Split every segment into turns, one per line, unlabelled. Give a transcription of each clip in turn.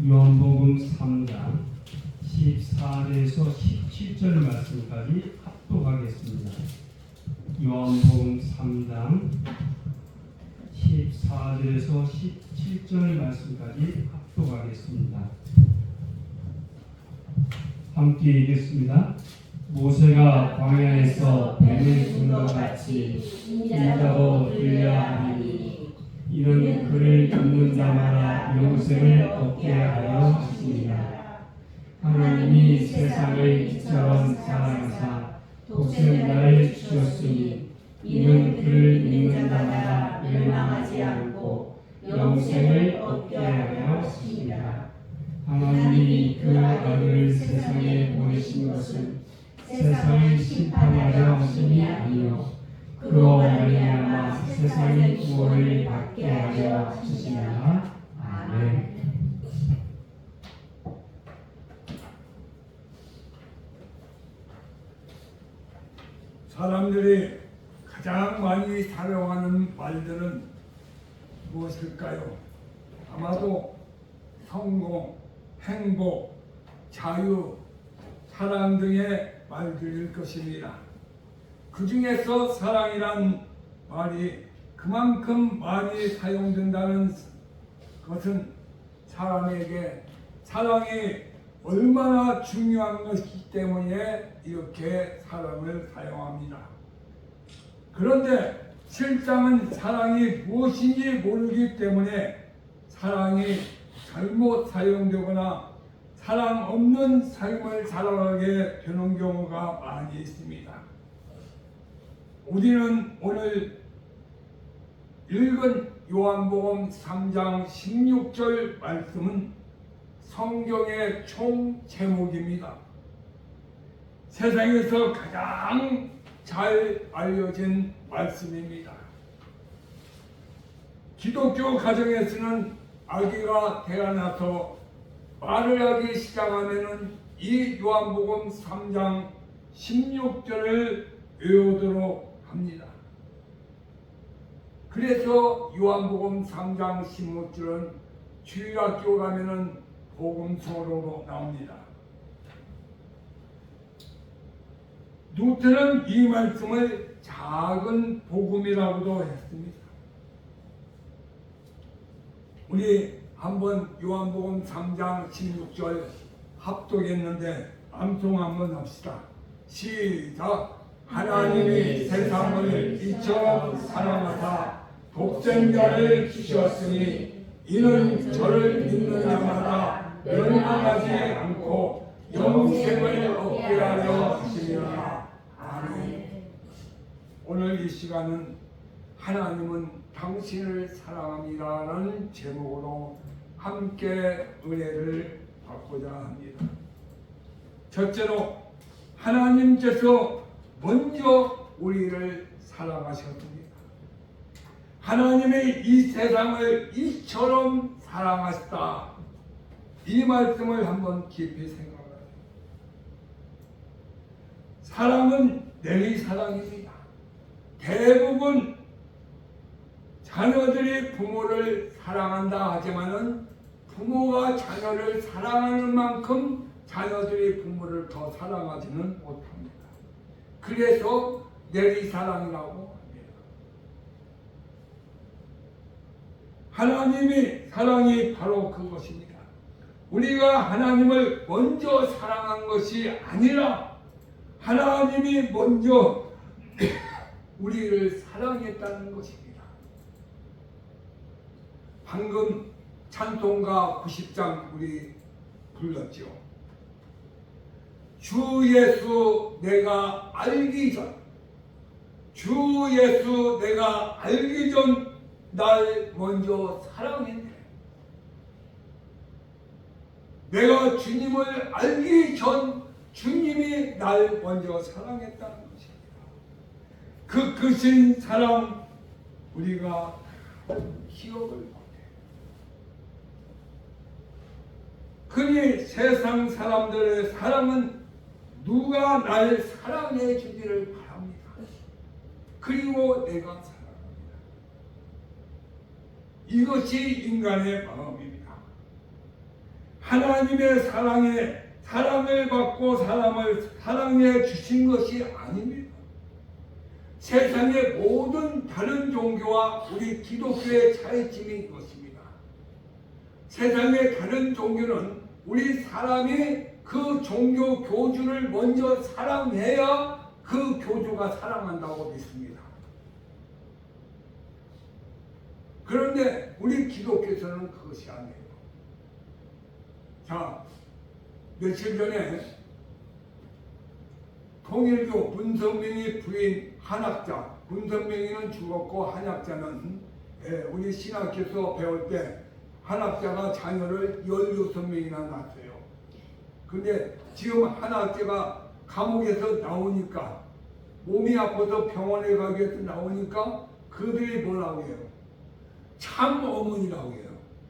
요한복음 3장 14절에서 17절 말씀까지 합독하겠습니다. 요한복음 3장 14절에서 17절 말씀까지 합독하겠습니다. 함께 읽겠습니다. 모세가 광야에서 뱀을 둔 것 같이 인자도 들려야 하리니 이는 그를 믿는 자마다 영생을 얻게 하려 하시니라. 하나님이 세상을 이처럼 사랑하사 독생자를 주셨으니 이는 그를 믿는 자마다 멸망하지 않고 영생을 얻게 하려 하시니라. 하나님이 그 아들을 세상에 보내신 것은 세상을 심판하려 하심이 아니요 그로 말미암아 세상의 구원을 받게 하려 하시니라. 아멘.
사람들이 가장 많이 사용하는 말들은 무엇일까요? 아마도 성공, 행복, 자유, 사랑 등의 말들일 것입니다. 그 중에서 사랑이란 말이 그만큼 많이 사용된다는 것은 사람에게 사랑이 얼마나 중요한 것이기 때문에 이렇게 사랑을 사용합니다. 그런데 실상은 사랑이 무엇인지 모르기 때문에 사랑이 잘못 사용되거나 사랑 없는 삶을 살아가게 되는 경우가 많이 있습니다. 우리는 오늘 읽은 요한복음 3장 16절 말씀은 성경의 총 제목입니다. 세상에서 가장 잘 알려진 말씀입니다. 기독교 가정에서는 아기가 태어나서 말을 하기 시작하면은 이 요한복음 3장 16절을 외우도록 합니다. 그래서 요한복음 3장 16절은 주일학교 가면은 복음서로 나옵니다. 루터는 이 말씀을 작은 복음이라고도 했습니다. 우리 한번 요한복음 3장 16절 합독했는데 암송 한번 합시다. 시작. 하나님이 세상을 이처럼 사랑하사 독생자를 주셨으니 이는 저를 믿는 자마다 멸망하지 않고 영생을 얻게 하려 하시니라. 아멘. 오늘 이 시간은 하나님은 당신을 사랑합니다라는 제목으로 함께 은혜를 받고자 합니다. 첫째로 하나님께서 먼저 우리를 사랑하셨습니다. 하나님이 이 세상을 이처럼 사랑하셨다. 이 말씀을 한번 깊이 생각하세요. 사랑은 내리사랑입니다. 대부분 자녀들이 부모를 사랑한다 하지만은 부모가 자녀를 사랑하는 만큼 자녀들이 부모를 더 사랑하지는 못합니다. 그래서 내리사랑이라고 합니다. 하나님의 사랑이 바로 그것입니다. 우리가 하나님을 먼저 사랑한 것이 아니라 하나님이 먼저 우리를 사랑했다는 것입니다. 방금 찬송가 90장 우리 불렀죠. 주 예수 내가 알기 전, 주 예수 내가 알기 전 날 먼저 사랑했네. 내가 주님을 알기 전 주님이 날 먼저 사랑했다는 것입니다. 그 크신 사랑 우리가 기억을 못해요. 흔히 세상 사람들의 사랑은 누가 날 사랑해 주기를 바랍니다. 그리고 내가 사랑합니다. 이것이 인간의 마음입니다. 하나님의 사랑을 받고 사람을 사랑해 주신 것이 아닙니다. 세상의 모든 다른 종교와 우리 기독교의 차이점이 이것입니다. 세상의 다른 종교는 우리 사람이 그 종교 교주를 먼저 사랑해야 그 교주가 사랑한다고 믿습니다. 그런데 우리 기독교에서는 그것이 아니에요. 자, 며칠 전에 통일교 문선명이 부인 한학자, 문선명이는 죽었고 한학자는 우리 신학교에서 배울 때 한학자가 자녀를 16명이나 낳았어요. 근데 지금 한학자가 감옥에서 나오니까 몸이 아파서 병원에 가기 위해서 나오니까 그들이 뭐라고 해요? 참 어머니라고 해요.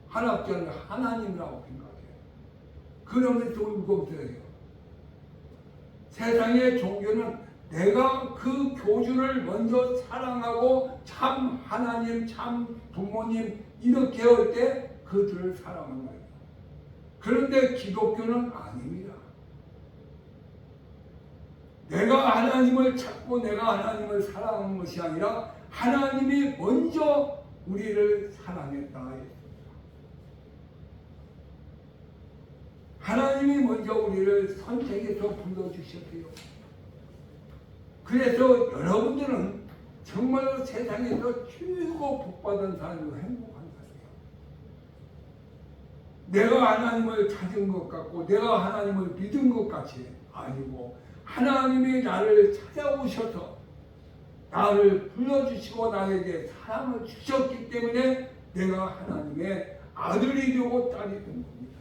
한학자는 하나님이라고 생각해요. 그러면서 울고 있어요. 세상의 종교는 내가 그 교주를 먼저 사랑하고 참 하나님, 참 부모님 이렇게 할 때 그들을 사랑하는 거예요. 그런데 기독교는 아닙니다. 내가 하나님을 찾고 내가 하나님을 사랑하는 것이 아니라 하나님이 먼저 우리를 사랑했다. 하나님이 먼저 우리를 선택해서 불러주셨어요. 그래서 여러분들은 정말로 세상에서 최고 복받은 사람이고 행복한 사람이에요. 내가 하나님을 찾은 것 같고 내가 하나님을 믿은 것 같이 아니고 하나님이 나를 찾아오셔서 나를 불러주시고 나에게 사랑을 주셨기 때문에 내가 하나님의 아들이 되고 딸이 된 겁니다.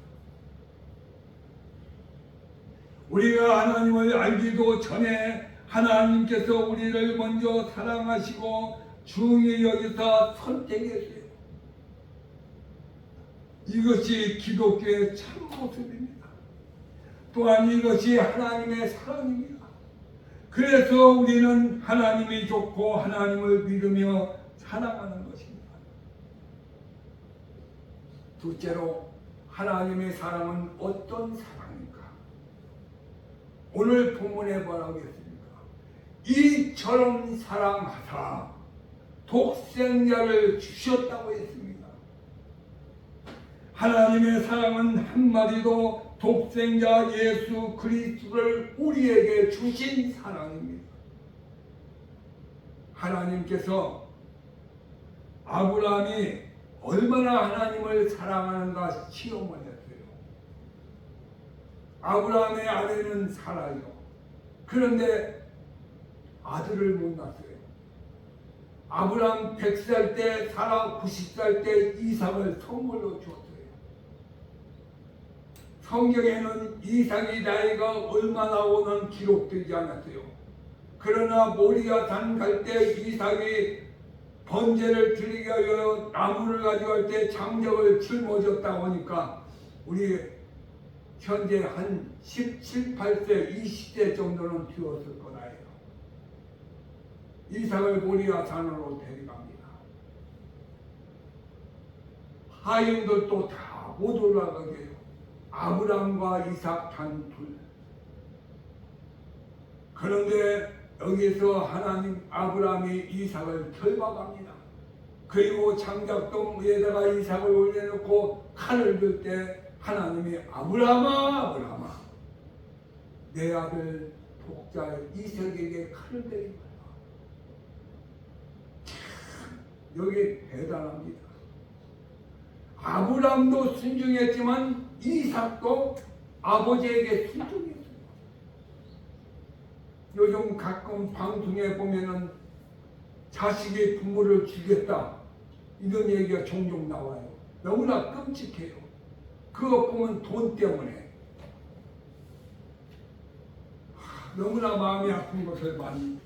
우리가 하나님을 알기도 전에 하나님께서 우리를 먼저 사랑하시고 중히 여기서 선택했어요. 이것이 기독교의 참 모습입니다. 또한 이것이 하나님의 사랑입니다. 그래서 우리는 하나님이 좋고 하나님을 믿으며 사랑하는 것입니다. 둘째로 하나님의 사랑은 어떤 사랑입니까? 오늘 본문에 뭐라고 했습니까? 이처럼 사랑하사 독생자를 주셨다고 했습니다. 하나님의 사랑은 한마디로 독생자 예수 그리스도를 우리에게 주신 사랑입니다. 하나님께서 아브라함이 얼마나 하나님을 사랑하는가 시험을 했어요. 아브라함의 아내는 사라요. 그런데 아들을 못 낳았어요. 아브라함 100살 때 사라 90살 때 이삭을 선물로 주었어요. 성경에는 이삭이 나이가 얼마나 오는 기록되지 않았어요. 그러나 모리아 산 갈 때 이삭이 번제를 드리기 위하여 나무를 가져갈 때 장작을 짊어졌다고 하니까 우리 현재 한 17, 8세, 20세 정도는 되었을 거라요. 이삭을 모리아 산으로 데려갑니다. 하인들도 다 못 올라가게 해요. 아브람과 이삭 단 둘. 그런데 여기서 하나님 아브람이 이삭을 결박합니다. 그리고 장작동 위에다가 이삭을 올려놓고 칼을 들 때 하나님이 아브람아 아브람아 내 아들 독자 이삭에게 칼을 내리 말라. 여기 대단합니다. 아브람도 순종했지만 이삭도 아버지에게 순종했어요. 요즘 가끔 방송에 보면은 자식이 부모를 죽였다 이런 얘기가 종종 나와요. 너무나 끔찍해요. 그거 보면 돈 때문에 너무나 마음이 아픈 것을 많이.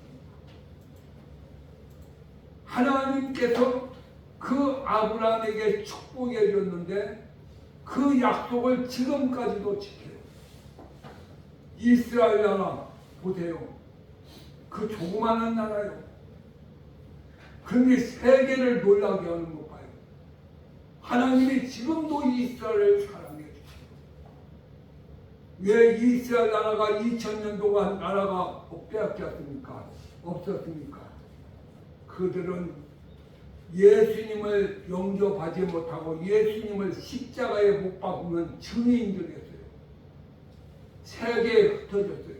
하나님께서 그 아브라함에게 축복해 줬는데 그 약속을 지금까지도 지켜요. 이스라엘 나라 보세요. 그 조그마한 나라요. 그런데 세계를 놀라게 하는 것 봐요. 하나님이 지금도 이스라엘을 사랑해 주세요. 왜 이스라엘 나라가 2000년 동안 나라가 빼앗겼습니까? 없었습니까? 그들은 예수님을 영접하지 못하고 예수님을 십자가에 못 박으면 증인들이었어요. 세계에 흩어졌어요.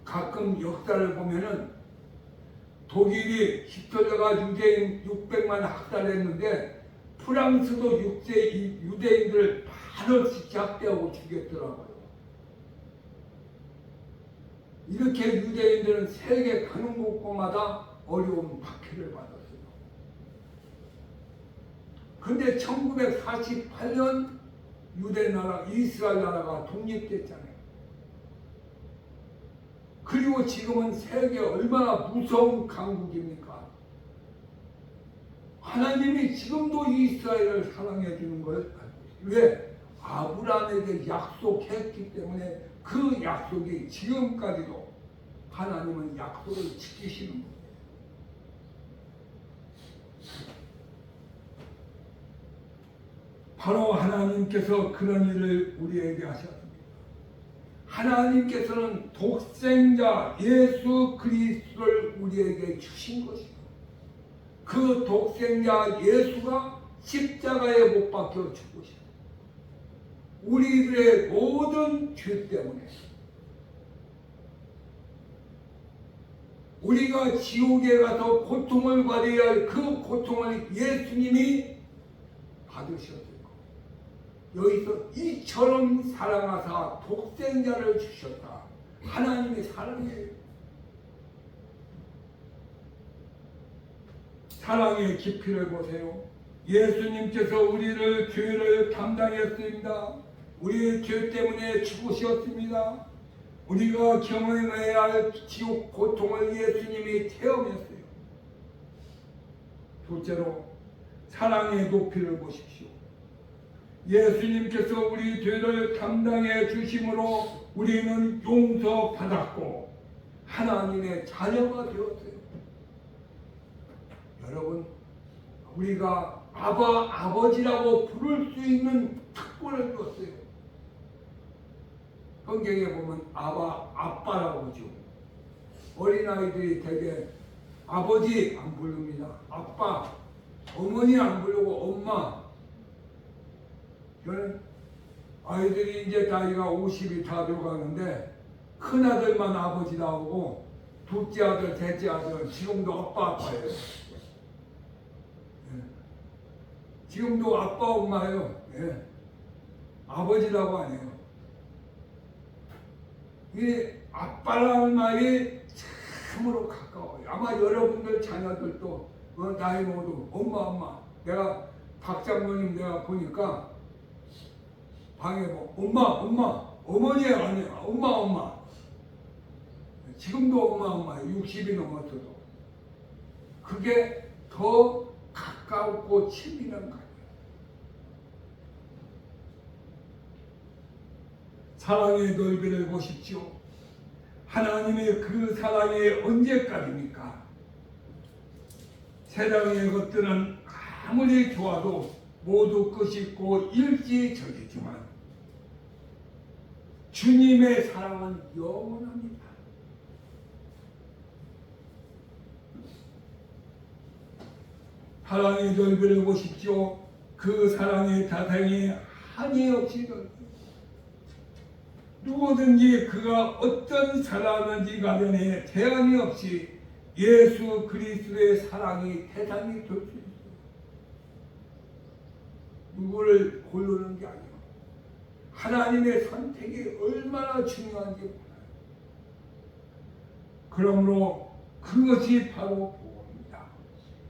가끔 역사를 보면은 독일이 히틀러가 유대인 600만 학살했는데 프랑스도 유대인들을 반없이 학대하고 죽였더라고요. 이렇게 유대인들은 세계 가는 곳마다 어려운 박해를 받았어요. 근데 1948년 유대 나라, 이스라엘 나라가 독립됐잖아요. 그리고 지금은 세계 얼마나 무서운 강국입니까? 하나님이 지금도 이스라엘을 사랑해 주는 걸 알고 있어요. 왜? 아브라함에게 약속했기 때문에 그 약속이 지금까지도 하나님은 약속을 지키시는 거예요. 바로 하나님께서 그런 일을 우리에게 하셨습니다. 하나님께서는 독생자 예수 그리스도를 우리에게 주신 것이고 그 독생자 예수가 십자가에 못 박혀 죽으셨습니다. 우리들의 모든 죄 때문에 우리가 지옥에 가서 고통을 받아야 할 그 고통을 예수님이 받으셨어요. 여기서 이처럼 사랑하사 독생자를 주셨다. 하나님의 사랑이에요. 사랑의 깊이를 보세요. 예수님께서 우리를 죄를 담당했습니다. 우리의 죄 때문에 죽으셨습니다. 우리가 경험해야 할 지옥 고통을 예수님이 체험했어요. 둘째로 사랑의 높이를 보십시오. 예수님께서 우리 죄를 담당해 주심으로 우리는 용서받았고 하나님의 자녀가 되었어요. 여러분, 우리가 아버지라고 부를 수 있는 특권을 줬어요. 성경에 보면 아빠라고 하죠. 어린아이들이 되게 아버지 안 부릅니다. 아빠, 어머니 안 부르고 엄마. 저는 아이들이 이제 나이가 50이 다 돼가는데 큰아들만 아버지 나오고 둘째 아들, 셋째 아들은 지금도 아빠예요. 예. 지금도 아빠 엄마예요. 예. 아버지라고 안 해요. 이 아빠라는 말이 참으로 가까워요. 아마 여러분들 자녀들도 나이 먹어도 엄마 내가 박 장로님 내가 보니까 방에 뭐 엄마 어머니 아니야 엄마 지금도 엄마예요. 60이 넘었어도 그게 더 가깝고 친밀한 거예요. 사랑의 넓이를 보십시오. 하나님의 그 사랑이 언제까지입니까? 세상의 것들은 아무리 좋아도 모두 끝이 있고 일시적이지만 주님의 사랑은 영원합니다. 사랑의 넓이를 보십시오. 그 사랑의 다상이 한이 없이 넓습니다. 누구든지 그가 어떤 사랑인지 간에 제한이 없이 예수 그리스도의 사랑이 대상이 될 수 있어요. 누구를 고르는 게 아니에요. 하나님의 선택이 얼마나 중요한지 몰라요. 그러므로 그것이 바로 복음입니다.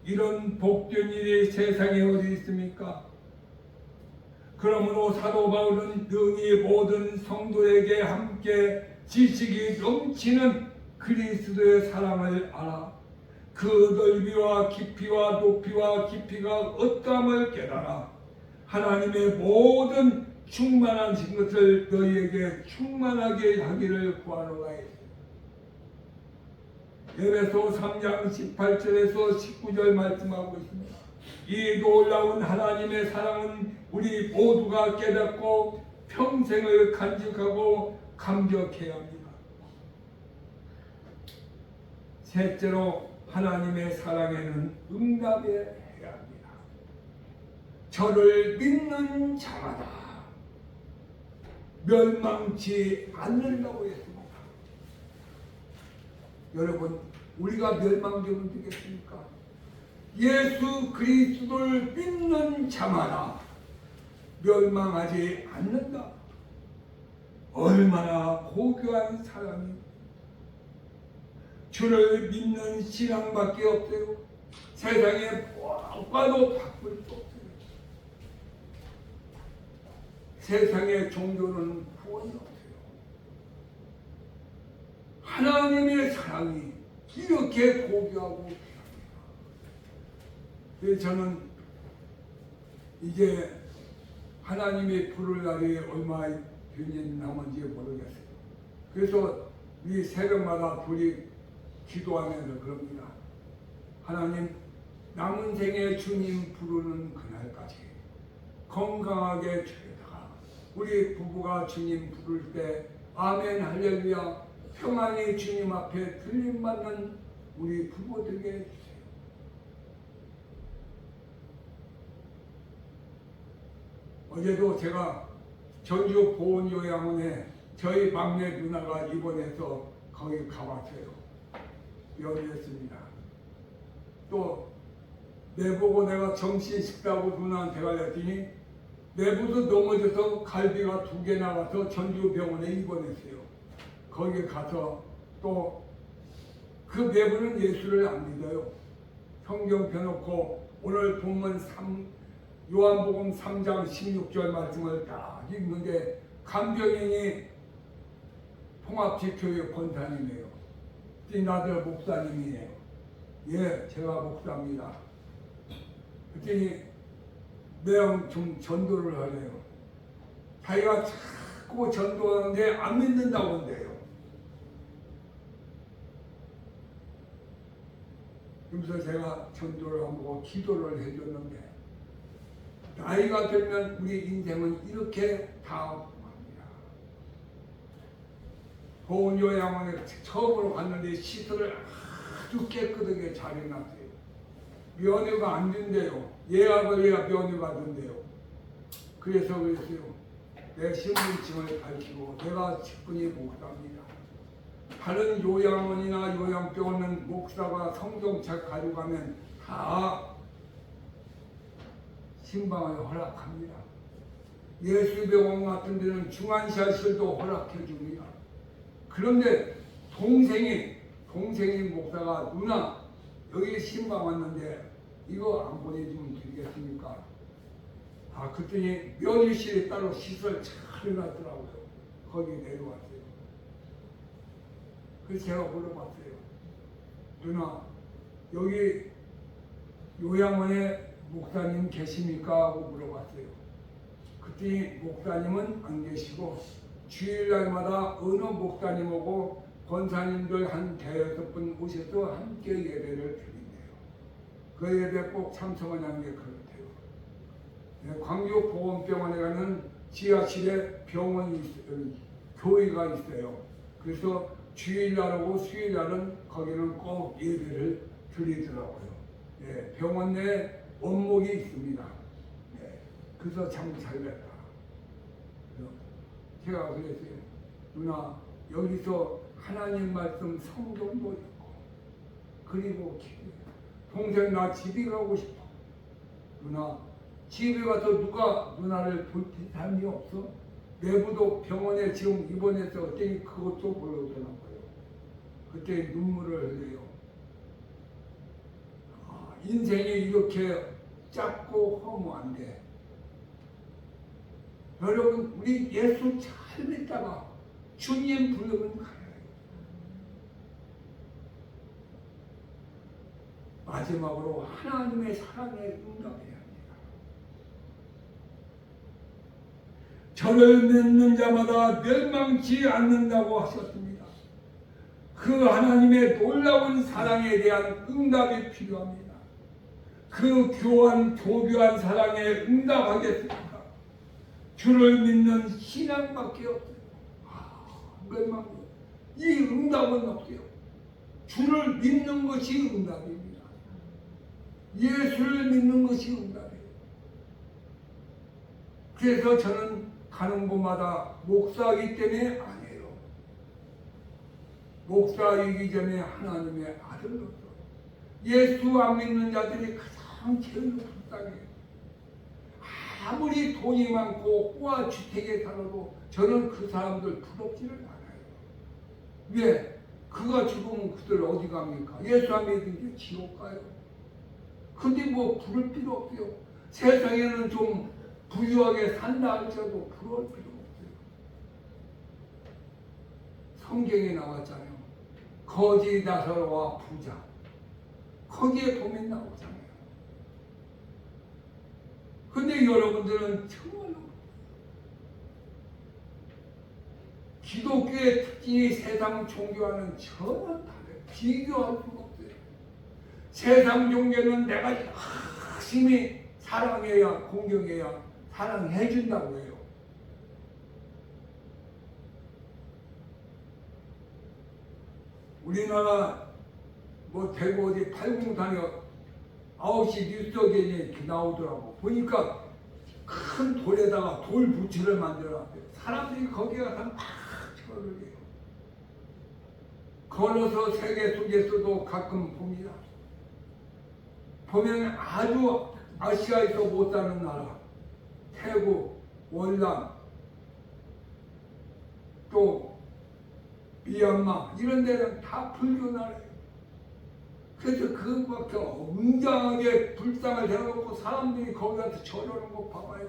이런 복된 일이 세상에 어디 있습니까? 그러므로 사도 바울은 능히 모든 성도에게 함께 지식이 넘치는 그리스도의 사랑을 알아 그 넓이와 깊이와 높이와 깊이가 어떠함을 깨달아 하나님의 모든 충만한 것을 너희에게 충만하게 하기를 구하노라 했습니다. 에베소 3장 18절에서 19절 말씀하고 있습니다. 이 놀라운 하나님의 사랑은 우리 모두가 깨닫고 평생을 간직하고 감격해야 합니다. 셋째로 하나님의 사랑에는 응답해야 합니다. 저를 믿는 자마다 멸망치 않는다고 했습니다. 여러분, 우리가 멸망되면 되겠습니까? 예수 그리스도를 믿는 자마다 멸망하지 않는다. 얼마나 고귀한 사랑이 주를 믿는 신앙밖에 없어요. 세상에 무엇과도 바꿀 수 없어요. 세상의 종교는 구원이 없어요. 하나님의 사랑이 이렇게 고귀하고 귀합니다. 그래서 저는 이제 하나님의 부를 날이 얼마 남은지 모르겠어요. 그래서 우리 새벽마다 둘이 기도하면서 그럽니다. 하나님, 남은 생에 주님 부르는 그날까지 건강하게 주려다가 우리 부부가 주님 부를 때 아멘 할렐루야 평안히 주님 앞에 들림받는 우리 부부 되게 해주세요. 어제도 제가 전주 보훈요양원에 저희 막내 누나가 입원해서 거기 가봤어요. 연이었습니다. 또 내보고 내가 정신 식다고 누나한테 가랬더니 내부도 넘어져서 갈비가 2개 나와서 전주병원에 입원했어요. 거기 가서 또 그 내부는 예수를 안 믿어요. 성경 펴놓고 오늘 본문 요한복음 3장 16절 말씀을 딱 읽는데 간병인이 통합지교회 권사님이에요. 나들 목사님이에요. 예, 제가 목사입니다. 그랬더니 내가 좀 전도를 하래요. 자기가 자꾸 전도하는데 안 믿는다고 한대요. 그래서 제가 전도를 하고 기도를 해줬는데 나이가 들면 우리 인생은 이렇게 다합니다. 보훈요양원에 처음으로 갔는데 시설을 아주 깨끗하게 잘 해놨어요. 면회가 안 된대요. 예약을 해야 면회가 된대요. 그래서 그랬어요. 내 신분증을 밝히고 내가 직분이 목사입니다. 다른 요양원이나 요양병원은 목사가 성경책 가져가면 다 신방을 허락합니다. 예수병원 같은 데는 중환자실도 허락해 줍니다. 그런데 동생이 목사가 누나 여기 신방 왔는데 이거 안 보내주면 되겠습니까? 그랬더니 면회실에 따로 시설 잘 해놨더라고요. 거기 내려왔어요. 그래서 제가 물어봤어요. 누나 여기 요양원에 목사님 계십니까? 하고 물어봤어요. 그때 목사님은 안 계시고 주일날마다 어느 목사님하고 권사님들 한 5-6분 오셔서 함께 예배를 드린대요. 그 예배 꼭 참석하는 게 그렇대요. 광주 보건병원에 가는 지하실에 병원이 있어요. 교회가 있어요. 그래서 주일날하고 수요일날은 거기는 꼭 예배를 드리더라고요. 병원 내에 원목이 있습니다. 그래서 참 잘됐다. 제가 그랬어요. 누나 여기서 하나님 말씀 성경도 있고 그리고 동생 나 집에 가고 싶어. 누나 집에 가서 누가 누나를 볼 사람이 없어? 내부도 병원에 지금 입원해서 그랬더니 그것도 보여주더라고요. 그때 눈물을 흘려요. 인생이 이렇게 짧고 허무한데 여러분 우리 예수 잘 믿다가 주님 부르면 가요. 마지막으로 하나님의 사랑에 응답해야 합니다. 저를 믿는 자마다 멸망치 않는다고 하셨습니다. 그 하나님의 놀라운 사랑에 대한 응답이 필요합니다. 그 교교한 사랑에 응답하겠습니까? 주를 믿는 신앙밖에 없어요. 멸망이에요. 이 응답은 없어요. 주를 믿는 것이 응답입니다. 예수를 믿는 것이 응답이에요. 그래서 저는 가는 곳마다 목사이기 때문에 아니에요. 목사이기 전에 하나님의 아들로서 예수 안 믿는 자들이 가장 제일 불쌍해요. 아무리 돈이 많고 꼬아 주택에 살아도 저는 그 사람들 부럽지를 않아요. 왜? 그가 죽으면 그들 어디 갑니까? 예수 안 믿는 게 지옥 가요. 근데 뭐 부를 필요 없어요. 세상에는 좀 부유하게 산다 할지라도 부러울 필요 없어요. 성경에 나왔잖아요. 거지 나사로와 부자. 거기에 보면 나오잖아요. 근데 여러분들은 정말로 기독교의 특징이 세상 종교와는 전혀 다르요. 비교할 수가 없어요. 세상 종교는 내가 열심히 사랑해야 공경해야 사랑해 준다고 해요. 우리나라 뭐 대구 어디 팔공산에 9시 뉴스에 이렇게 나오더라고. 보니까 큰 돌에다가 돌 부츠를 만들어놨대요. 사람들이 거기 가서 막 절을 해요. 걸어서 세계 속에서도 가끔 봅니다. 보면 아주 아시아에서 못 사는 나라, 태국, 월남, 또 미얀마 이런 데는 다 불교 나라예요. 그래서 그밖에 웅장하게 불상을 대놓고 사람들이 거기 가서 절하는 거 봐봐요.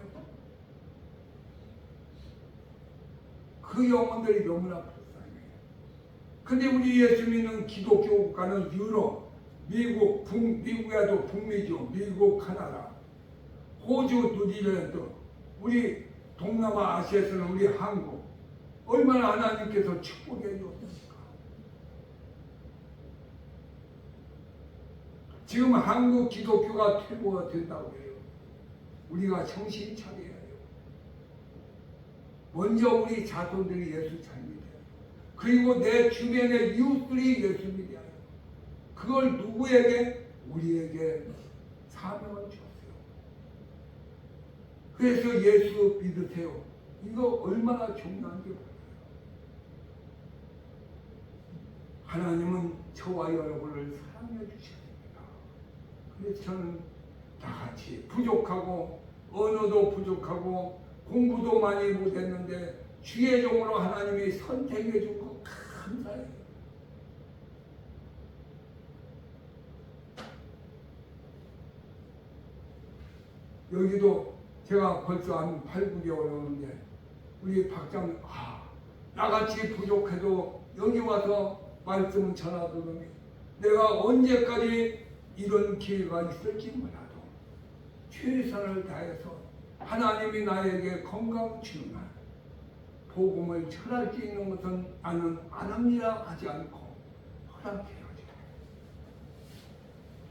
그 영혼들이 너무나 불쌍해요. 근데 우리 예수 믿는 기독교 국가는 유럽, 미국, 미국에도 북미죠. 미국, 카나다, 호주, 뉴질랜드, 우리 동남아 아시아에서는 우리 한국 얼마나 하나님께서 축복해 주었습니까? 지금 한국 기독교가 퇴보가 된다고 해요. 우리가 정신 차려야 해요. 먼저 우리 자손들이 예수 잘 믿어요. 그리고 내 주변의 이웃들이 예수 믿어요. 그걸 누구에게? 우리에게 사명을 주었어요. 그래서 예수 믿으세요. 이거 얼마나 중요한지 몰라요. 하나님은 저와 여러분을 사랑해 주셨습니다. 그래서 저는 다같이 부족하고 언어도 부족하고 공부도 많이 못했는데 주의 종으로 하나님이 선택해 준 거 감사해요. 여기도 제가 벌써 한 8, 9개월 오는데 우리 박장님 나같이 부족해도 여기 와서 말씀을 전하더니 내가 언제까지 이런 기회가 있을지 몰라도 최선을 다해서 하나님이 나에게 건강 주는 날 복음을 전할 수 있는 것은 나는 안 합니다 하지 않고 허락해야죠.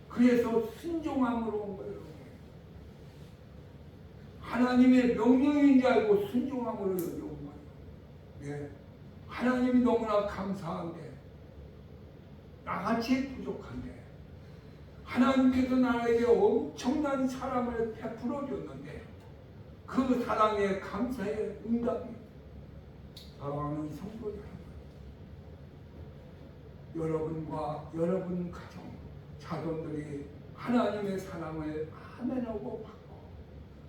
그래서 순종함으로 온 거예요. 하나님의 명령인지 알고 순종함으로 여기 온 거예요. 예. 하나님이 너무나 감사한데 나같이 부족한데 하나님께서 나에게 엄청난 사랑을 베풀어 줬는데 그 사랑에 감사의 응답이 사랑하는 성도 여러분과 여러분 가정 자손들이 하나님의 사랑을 아멘하고 받고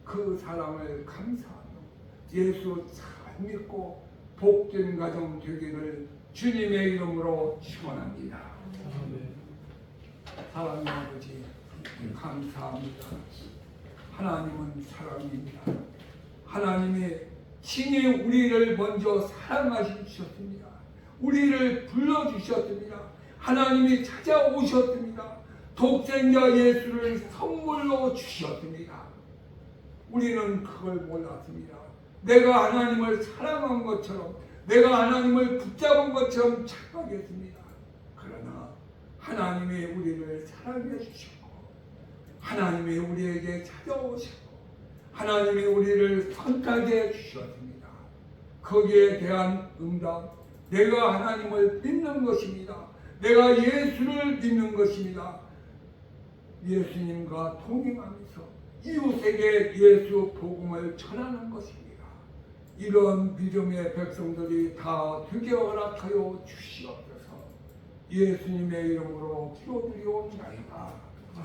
그 사랑을 감사하며 예수 잘 믿고 복된 가정 되기를 주님의 이름으로 축원합니다. 사랑하는 아버지 감사합니다. 하나님은 사랑입니다. 하나님이 친히 우리를 먼저 사랑하셨습니다. 우리를 불러주셨습니다. 하나님이 찾아오셨습니다. 독생자 예수를 선물로 주셨습니다. 우리는 그걸 몰랐습니다. 내가 하나님을 사랑한 것처럼 내가 하나님을 붙잡은 것처럼 착각했습니다. 그러나 하나님이 우리를 사랑해 주셨고 하나님이 우리에게 찾아오셨고 하나님이 우리를 선택해 주셨습니다. 거기에 대한 응답, 내가 하나님을 믿는 것입니다. 내가 예수를 믿는 것입니다. 예수님과 동행하면서 이웃에게 예수 복음을 전하는 것입니다. 이런 믿음의 백성들이 다 되게 허락하여 주시옵소서. 예수님의 이름으로 기도드리옵나이다.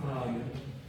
아멘.